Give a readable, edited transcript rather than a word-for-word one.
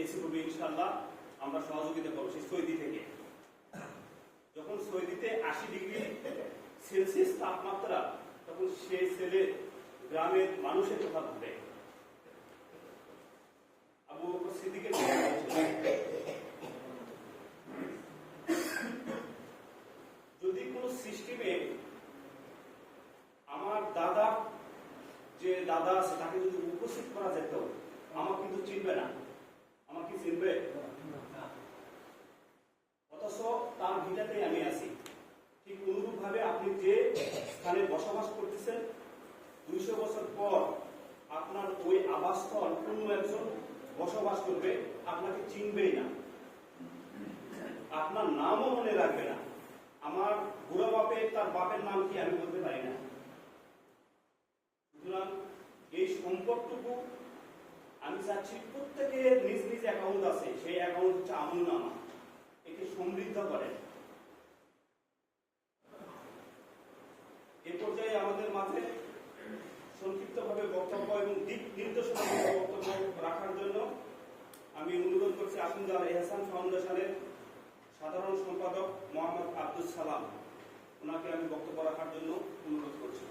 Receive হবে ইনশাআল্লাহ, আমরা সহযোগিতা করবো সেই সৌদি থেকে। যখন সৌদিতে 80 ডিগ্রি সেলসিয়াস তাপমাত্রা, তখন সেই ছেলে গ্রামের মানুষের কথা ভাবে। আবু বকর সিদ্দিকের যদি কোন সিস্টেমে আমার দাদা যে দাদা আছে তাকে যদি উপস্থিত করা যেত, আমার কিন্তু চিনবে না। আমার কি চিনবে? অথচ তার ভিটাতে আমি আছি। ঠিক অনুরূপ ভাবে আপনি যে স্থানে বসবাস করতেছেন, 200 বছর পর আপনার ওই আবাসস্থল কোন একজন বসবাস করবে, আপনাকে চিনবেই না, আপনার নামও মনে রাখবে না। আমার বুড়া বাপের তার বাপের নাম কি আমি বলতে পারি না। সুতরাং এই সম্পদটুকু আমি চাচ্ছি প্রত্যেকের নিজ নিজ অ্যাকাউন্ট আছে, সেই অ্যাকাউন্ট হচ্ছে আমলনামা, একে সমৃদ্ধ করে। এ পর্যায়ে আমাদের মাঝে সংক্ষিপ্তভাবে বক্তব্য এবং দিক নির্দেশনা বক্তব্য রাখার জন্য আমি অনুরোধ করছি আসুন আল এহসান ফাউন্ডেশনের সাধারণ সম্পাদক মোহাম্মদ আব্দুল সালাম, ওনাকে আমি বক্তব্য রাখার জন্য অনুরোধ করছি।